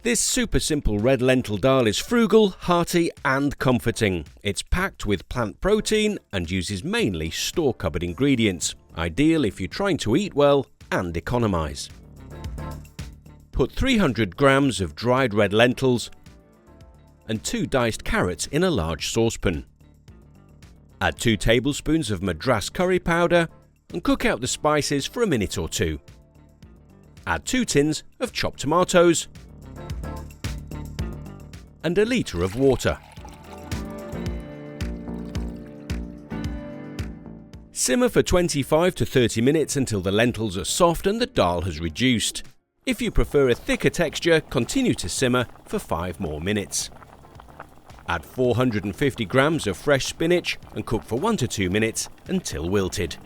This super simple red lentil dal is frugal, hearty and comforting. It's packed with plant protein and uses mainly store-cupboard ingredients, ideal if you're trying to eat well and economise. Put 300 grams of dried red lentils and 2 diced carrots in a large saucepan. Add 2 tablespoons of Madras curry powder and cook out the spices for a minute or two. Add 2 tins of chopped tomatoes and a litre of water. Simmer for 25 to 30 minutes until the lentils are soft and the dal has reduced. If you prefer a thicker texture, continue to simmer for 5 more minutes. Add 450 grams of fresh spinach and cook for 1 to 2 minutes until wilted.